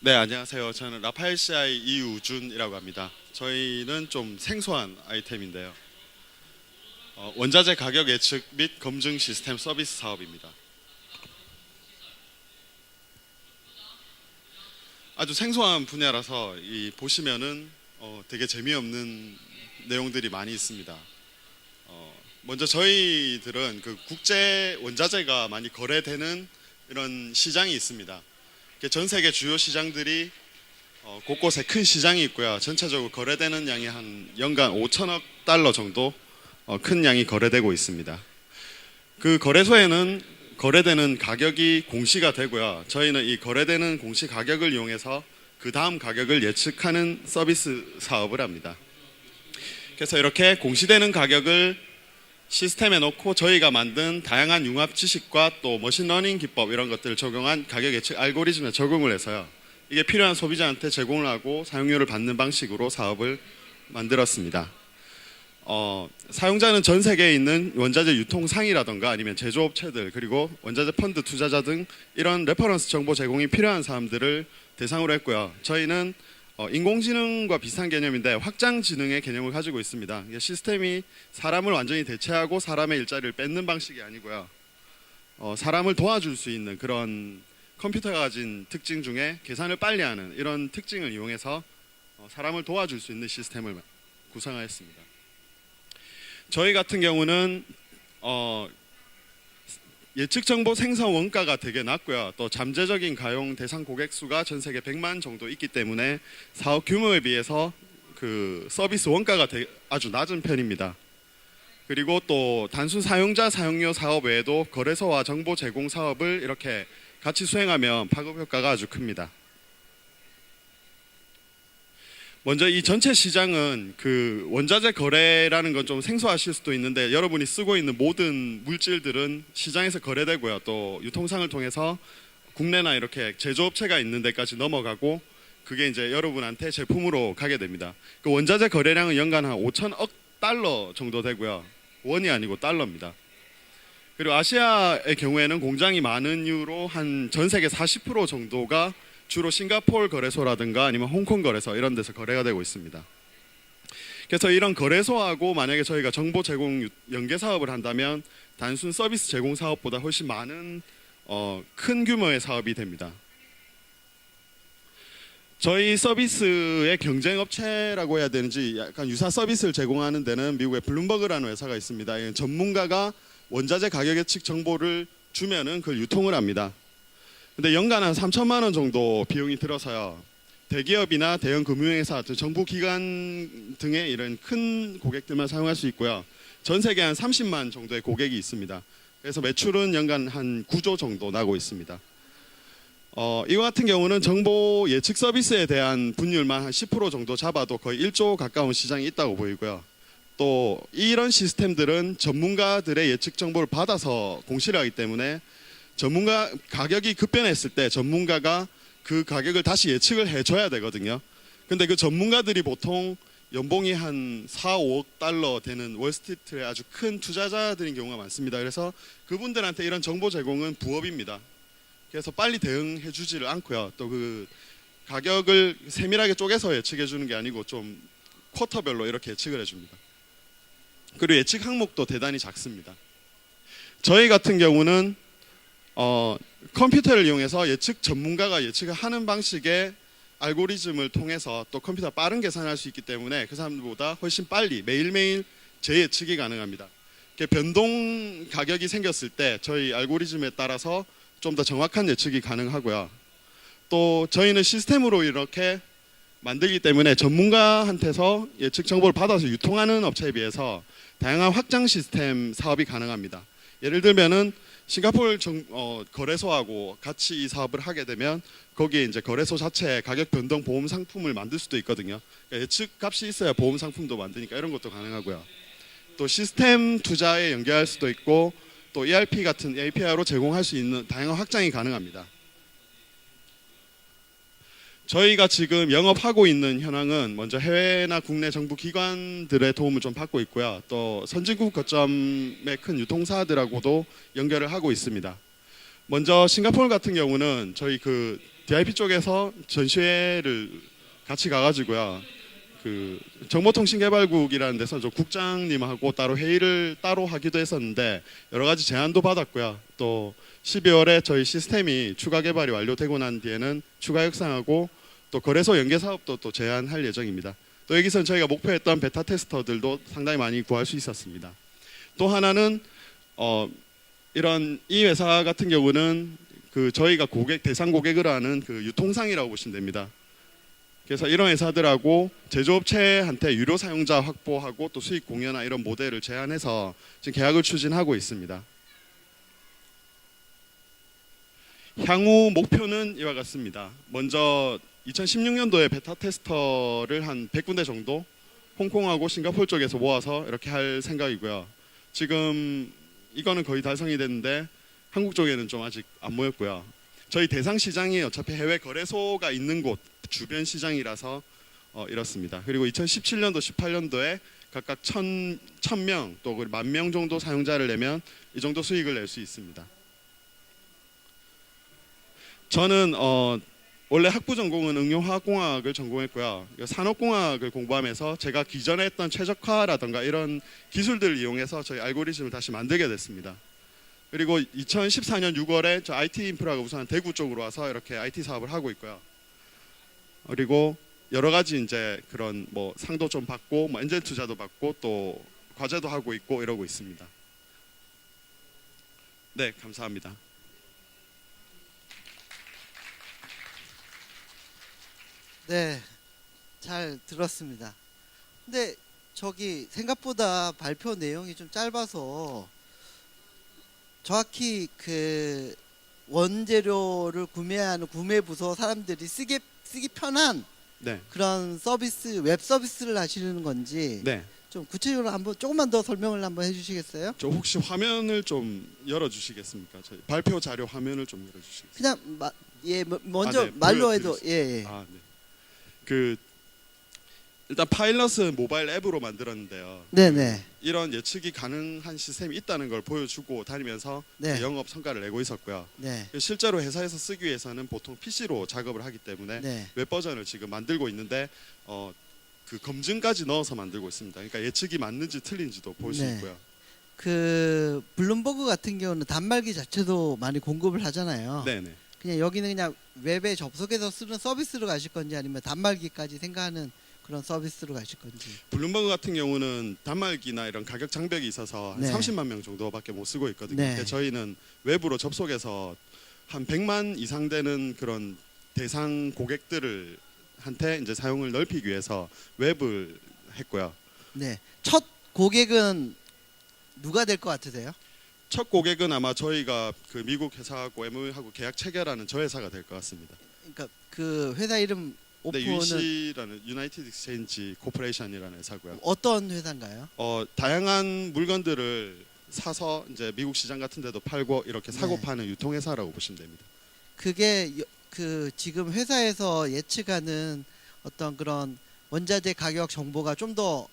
네, 안녕하세요. 저는 라파엘 CI 이우준이라고 합니다. 저희는 좀 생소한 아이템인데요. 원자재 가격 예측 및 검증 시스템 서비스 사업입니다. 아주 생소한 분야라서 보시면은 되게 재미없는 내용들이 많이 있습니다. 먼저 저희들은 그 국제 원자재가 많이 거래되는 이런 시장이 있습니다. 전 세계 주요 시장들이 곳곳에 큰 시장이 있고요. 전체적으로 거래되는 양이 한 연간 5천억 달러 정도 큰 양이 거래되고 있습니다. 그 거래소에는 거래되는 가격이 공시가 되고요. 저희는 이 거래되는 공시 가격을 이용해서 그 다음 가격을 예측하는 서비스 사업을 합니다. 그래서 이렇게 공시되는 가격을 시스템에 넣고 저희가 만든 다양한 융합 지식과 또 머신러닝 기법 이런 것들을 적용한 가격 예측 알고리즘에 적용을 해서요. 이게 필요한 소비자한테 제공을 하고 사용료를 받는 방식으로 사업을 만들었습니다. 사용자는 전 세계에 있는 원자재 유통상이라던가 아니면 제조업체들 그리고 원자재 펀드 투자자 등 이런 레퍼런스 정보 제공이 필요한 사람들을 대상으로 했고요. 저희는 인공지능과 비슷한 개념인데 확장지능의 개념을 가지고 있습니다. 시스템이 사람을 완전히 대체하고 사람의 일자리를 뺏는 방식이 아니고요. 사람을 도와줄 수 있는 그런 컴퓨터가 가진 특징 중에 계산을 빨리 하는 이런 특징을 이용해서 사람을 도와줄 수 있는 시스템을 구성하였습니다. 저희 같은 경우는 예측 정보 생성 원가가 되게 낮고요. 또 잠재적인 가용 대상 고객 수가 전 세계 100만 정도 있기 때문에 사업 규모에 비해서 그 서비스 원가가 아주 낮은 편입니다. 그리고 또 단순 사용자 사용료 사업 외에도 거래소와 정보 제공 사업을 이렇게 같이 수행하면 파급 효과가 아주 큽니다. 먼저 이 전체 시장은 그 원자재 거래라는 건 좀 생소하실 수도 있는데 여러분이 쓰고 있는 모든 물질들은 시장에서 거래되고요. 또 유통상을 통해서 국내나 이렇게 제조업체가 있는 데까지 넘어가고 그게 이제 여러분한테 제품으로 가게 됩니다. 그 원자재 거래량은 연간 한 5천억 달러 정도 되고요. 원이 아니고 달러입니다. 그리고 아시아의 경우에는 공장이 많은 이유로 한 전 세계 40% 정도가 주로 싱가포르 거래소라든가 아니면 홍콩 거래소 이런 데서 거래가 되고 있습니다. 그래서 이런 거래소하고 만약에 저희가 정보 제공 연계 사업을 한다면 단순 서비스 제공 사업보다 훨씬 많은 큰 규모의 사업이 됩니다. 저희 서비스의 경쟁 업체라고 해야 되는지 약간 유사 서비스를 제공하는 데는 미국의 블룸버그라는 회사가 있습니다. 전문가가 원자재 가격 예측 정보를 주면은 그걸 유통을 합니다. 근데 연간 한 3천만 원 정도 비용이 들어서요. 대기업이나 대형 금융회사, 정부 기관 등의 이런 큰 고객들만 사용할 수 있고요. 전 세계 한 30만 정도의 고객이 있습니다. 그래서 매출은 연간 한 9조 정도 나고 있습니다. 이와 같은 경우는 정보 예측 서비스에 대한 분율만 한 10% 정도 잡아도 거의 1조 가까운 시장이 있다고 보이고요. 또 이런 시스템들은 전문가들의 예측 정보를 받아서 공시를 하기 때문에 전문가 가격이 급변했을 때 전문가가 그 가격을 다시 예측을 해줘야 되거든요. 근데 그 전문가들이 보통 연봉이 한 4, 5억 달러 되는 월스트리트의 아주 큰 투자자들인 경우가 많습니다. 그래서 그분들한테 이런 정보 제공은 부업입니다. 그래서 빨리 대응해 주지를 않고요. 또 그 가격을 세밀하게 쪼개서 예측해 주는 게 아니고 좀 쿼터별로 이렇게 예측을 해줍니다. 그리고 예측 항목도 대단히 작습니다. 저희 같은 경우는 컴퓨터를 이용해서 예측 전문가가 예측을 하는 방식의 알고리즘을 통해서 또 컴퓨터가 빠른 계산을 할 수 있기 때문에 그 사람들보다 훨씬 빨리 매일매일 재예측이 가능합니다. 변동 가격이 생겼을 때 저희 알고리즘에 따라서 좀 더 정확한 예측이 가능하고요. 또 저희는 시스템으로 이렇게 만들기 때문에 전문가한테서 예측 정보를 받아서 유통하는 업체에 비해서 다양한 확장 시스템 사업이 가능합니다. 예를 들면은 싱가포르 거래소하고 같이 이 사업을 하게 되면 거기에 이제 거래소 자체에 가격 변동 보험 상품을 만들 수도 있거든요. 그러니까 예측 값이 있어야 보험 상품도 만드니까 이런 것도 가능하고요. 또 시스템 투자에 연계할 수도 있고 또 ERP 같은 API로 제공할 수 있는 다양한 확장이 가능합니다. 저희가 지금 영업하고 있는 현황은 먼저 해외나 국내 정부 기관들의 도움을 좀 받고 있고요. 또 선진국 거점의 큰 유통사들하고도 연결을 하고 있습니다. 먼저 싱가포르 같은 경우는 저희 그 DIP 쪽에서 전시회를 같이 가가지고요. 그 정보통신개발국이라는 데서 저 국장님하고 따로 회의를 따로 하기도 했었는데 여러 가지 제안도 받았고요. 또 12월에 저희 시스템이 추가 개발이 완료되고 난 뒤에는 추가 협상하고 또 거래소 연계 사업도 또 제안할 예정입니다. 또 여기서 저희가 목표했던 베타 테스터들도 상당히 많이 구할 수 있었습니다. 또 하나는 이런 이 회사 같은 경우는 그 저희가 대상 고객을 하는 그 유통상이라고 보시면 됩니다. 그래서 이런 회사들하고 제조업체한테 유료 사용자 확보하고 또 수익 공유나 이런 모델을 제안해서 지금 계약을 추진하고 있습니다. 향후 목표는 이와 같습니다. 먼저 2016년도에 베타 테스터를 한 100군데 정도 홍콩하고 싱가포르 쪽에서 모아서 이렇게 할 생각이고요. 지금 이거는 거의 달성이 됐는데 한국 쪽에는 좀 아직 안 모였고요. 저희 대상 시장이 어차피 해외 거래소가 있는 곳 주변 시장이라서 이렇습니다. 그리고 2017년도, 18년도에 각각 1,000명 또 10,000명 정도 사용자를 내면 이 정도 수익을 낼 수 있습니다. 저는 원래 학부 전공은 응용화학공학을 전공했고요. 산업공학을 공부하면서 제가 기존에 했던 최적화라든가 이런 기술들을 이용해서 저희 알고리즘을 다시 만들게 됐습니다. 그리고 2014년 6월에 저 IT 인프라가 우선 대구 쪽으로 와서 이렇게 IT 사업을 하고 있고요. 그리고 여러 가지 이제 그런 뭐 상도 좀 받고 뭐 엔젤 투자도 받고 또 과제도 하고 있고 이러고 있습니다. 네, 감사합니다. 네, 잘 들었습니다. 근데 저기 생각보다 발표 내용이 좀 짧아서 정확히 그 원재료를 구매하는 구매 부서 사람들이 쓰기 편한 네. 그런 서비스, 웹 서비스를 하시는 건지 네. 좀 구체적으로 한번 조금만 더 설명을 한번 해주시겠어요? 저 혹시 화면을 좀 열어주시겠습니까? 저희 발표 자료 화면을 좀 열어주시겠어요? 그냥 먼저 네, 말로 해도 보여드리겠습니다. 아, 네. 그 일단 파일럿은 모바일 앱으로 만들었는데요. 네네. 이런 예측이 가능한 시스템이 있다는 걸 보여주고 다니면서 네. 영업 성과를 내고 있었고요. 네. 실제로 회사에서 쓰기 위해서는 보통 PC로 작업을 하기 때문에 네. 웹 버전을 지금 만들고 있는데 그 검증까지 넣어서 만들고 있습니다. 그러니까 예측이 맞는지 틀린지도 볼 수 네. 있고요. 그 블룸버그 같은 경우는 단말기 자체도 많이 공급을 하잖아요. 네네. 그냥 여기는 그냥 웹에 접속해서 쓰는 서비스로 가실 건지 아니면 단말기까지 생각하는 그런 서비스로 가실 건지. 블룸버그 같은 경우는 단말기나 이런 가격 장벽이 있어서 네. 한 30만 명 정도밖에 못 쓰고 있거든요. 네. 근데 저희는 웹으로 접속해서 한 100만 이상 되는 그런 대상 고객들을 한테 이제 사용을 넓히기 위해서 웹을 했고요. 네. 첫 고객은 누가 될 것 같으세요? 첫 고객은 아마 저희가 그 미국 회사하고 MOU하고 계약 체결하는 저 회사가 될 것 같습니다. 그러니까 그 회사 이름 네, 오픈은 UEC라는 유나이티드 익스체인지 코퍼레이션이라는 회사고요. 어떤 회사인가요? 다양한 물건들을 사서 이제 미국 시장 같은 데도 팔고 이렇게 사고 네. 파는 유통회사라고 보시면 됩니다. 그게 그 지금 회사에서 예측하는 어떤 그런 원자재 가격 정보가 좀 더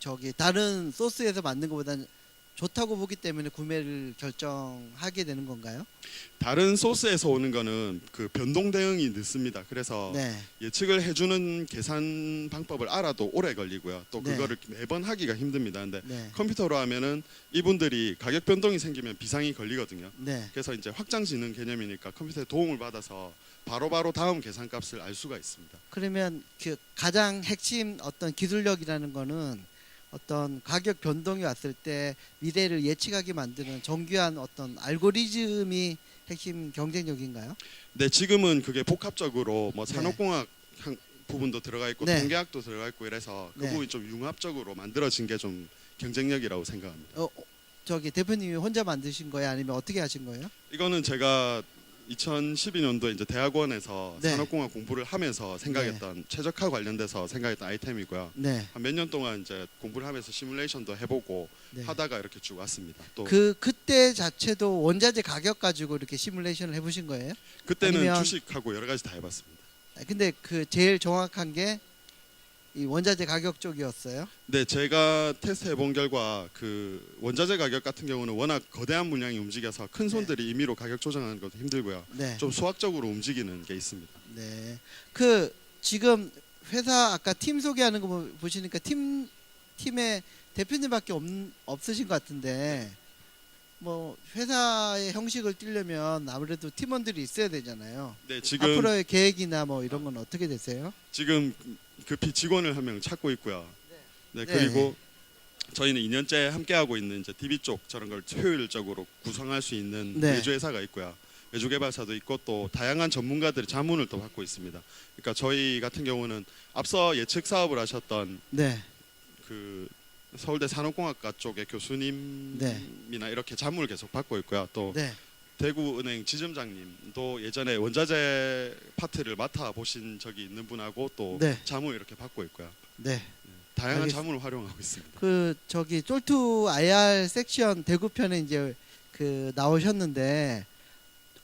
저기 다른 소스에서 만든 것보다는 좋다고 보기 때문에 구매를 결정하게 되는 건가요? 다른 소스에서 오는 거는 그 변동 대응이 늦습니다. 그래서 네. 예측을 해주는 계산 방법을 알아도 오래 걸리고요. 또 네. 그거를 매번 하기가 힘듭니다. 근데 네. 컴퓨터로 하면은 이분들이 가격 변동이 생기면 비상이 걸리거든요. 네. 그래서 이제 확장지능 개념이니까 컴퓨터의 도움을 받아서 바로바로 다음 계산값을 알 수가 있습니다. 그러면 그 가장 핵심 어떤 기술력이라는 거는 어떤 가격 변동이 왔을 때 미래를 예측하게 만드는 정교한 어떤 알고리즘이 핵심 경쟁력인가요? 네, 지금은 그게 복합적으로 뭐 산업공학 부분도 들어가 있고 네. 통계학도 들어가 있고 이래서 그 네. 부분이 좀 융합적으로 만들어진 게 좀 경쟁력이라고 생각합니다. 저기 대표님이 혼자 만드신 거예요? 아니면 어떻게 하신 거예요? 이거는 제가 2012년도에 이제 대학원에서 네. 산업공학 공부를 하면서 생각했던 최적화 관련돼서 생각했던 아이템이고요. 네. 한 몇 년 동안 이제 공부를 하면서 시뮬레이션도 해보고 네. 하다가 이렇게 쭉 왔습니다. 또 그때 자체도 원자재 가격 가지고 이렇게 시뮬레이션을 해보신 거예요? 그때는 아니면- 주식하고 여러 가지 다 해봤습니다. 근데 그 제일 정확한 게 이 원자재 가격 쪽이었어요. 네, 제가 테스트 해본 결과 그 원자재 가격 같은 경우는 워낙 거대한 물량이 움직여서 큰 손들이 임의로 가격 조정하는 것도 힘들고요. 네. 좀 수학적으로 움직이는 게 있습니다. 네. 그 지금 회사 아까 팀 소개하는 거 보시니까 팀의 대표님밖에 없으신 것 같은데 뭐 회사의 형식을 띠려면 아무래도 팀원들이 있어야 되잖아요. 네, 지금 앞으로의 계획이나 뭐 이런 건 어떻게 되세요? 지금 급히 직원을 한 명 찾고 있고요. 네, 네. 그리고 저희는 2년째 함께하고 있는 이제 DB 쪽 저런 걸 효율적으로 구성할 수 있는 네. 외주 회사가 있고요. 외주 개발사도 있고 또 다양한 전문가들의 자문을 또 받고 있습니다. 그러니까 저희 같은 경우는 앞서 예측 사업을 하셨던 네. 그 서울대 산업공학과 쪽의 교수님이나 이렇게 자문을 계속 받고 있고요. 또 네. 대구은행 지점장님도 예전에 원자재 파트를 맡아 보신 적이 있는 분하고 또 네. 자문을 이렇게 받고 있고요. 네. 다양한 알겠습니다. 자문을 활용하고 있습니다. 그 저기 쫄투 IR 섹션 대구 편에 이제 그 나오셨는데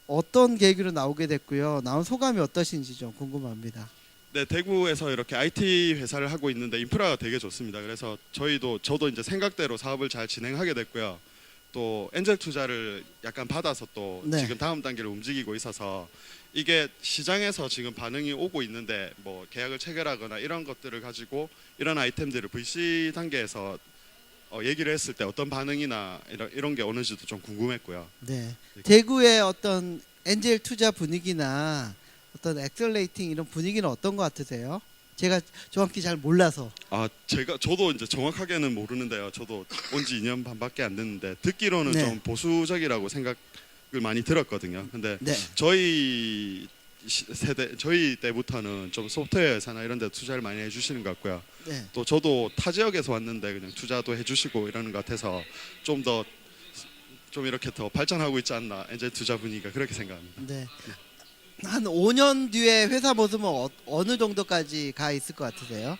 어떤 계기로 나오게 됐고요. 나온 소감이 어떠신지 좀 궁금합니다. 네, 대구에서 이렇게 IT 회사를 하고 있는데 인프라가 되게 좋습니다. 그래서 저도 이제 생각대로 사업을 잘 진행하게 됐고요. 또 엔젤 투자를 약간 받아서 또 네. 지금 다음 단계를 움직이고 있어서 이게 시장에서 지금 반응이 오고 있는데 뭐 계약을 체결하거나 이런 것들을 가지고 이런 아이템들을 VC 단계에서 얘기를 했을 때 어떤 반응이나 이런 게 오는지도 좀 궁금했고요. 네. 대구의 어떤 엔젤 투자 분위기나 어떤 엑셀레이팅 이런 분위기는 어떤 것 같으세요? 제가 정확히 잘 몰라서. 저도 이제 정확하게는 모르는데요. 저도 온 지 2년 반밖에 안 됐는데 듣기로는 네. 좀 보수적이라고 생각을 많이 들었거든요. 근데 네. 저희 때부터는 좀 소프트웨어 회사나 이런 데 투자를 많이 해주시는 것 같고요. 네. 또 저도 타 지역에서 왔는데 그냥 투자도 해주시고 이러는 것 같아서 좀 이렇게 더 발전하고 있지 않나 엔젤 투자 분위기가 그렇게 생각합니다. 네. 한 5년 뒤에 회사 모습은 어느 정도까지 가 있을 것 같으세요?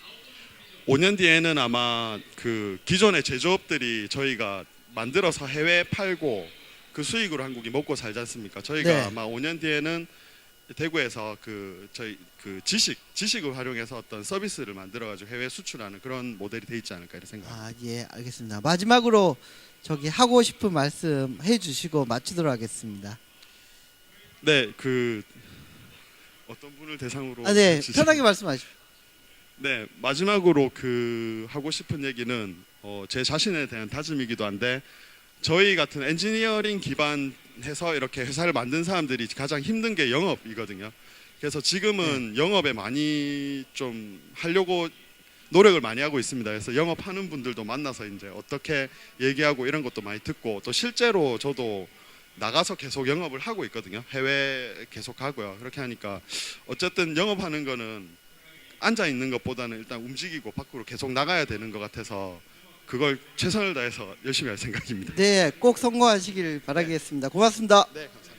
5년 뒤에는 아마 그 기존의 제조업들이 저희가 만들어서 해외에 팔고 그 수익으로 한국이 먹고 살지 않습니까? 저희가 네. 아마 5년 뒤에는 대구에서 저희 지식을 활용해서 어떤 서비스를 만들어 가지고 해외 수출하는 그런 모델이 돼 있지 않을까 이런 생각합니다. 예, 알겠습니다. 마지막으로 저기 하고 싶은 말씀 해주시고 마치도록 하겠습니다. 네, 어떤 분을 대상으로 네, 주시죠? 편하게 말씀하십시오. 네, 마지막으로 하고 싶은 얘기는 제 자신에 대한 다짐이기도 한데 저희 같은 엔지니어링 기반해서 이렇게 회사를 만든 사람들이 가장 힘든 게 영업이거든요. 그래서 지금은 영업에 많이 좀 하려고 노력을 많이 하고 있습니다. 그래서 영업하는 분들도 만나서 이제 어떻게 얘기하고 이런 것도 많이 듣고 또 실제로 저도 나가서 계속 영업을 하고 있거든요. 해외 계속 가고요. 그렇게 하니까 어쨌든 영업하는 거는 앉아 있는 것보다는 일단 움직이고 밖으로 계속 나가야 되는 것 같아서 그걸 최선을 다해서 열심히 할 생각입니다. 네, 꼭 성공하시길 바라겠습니다. 고맙습니다. 네, 감사합니다.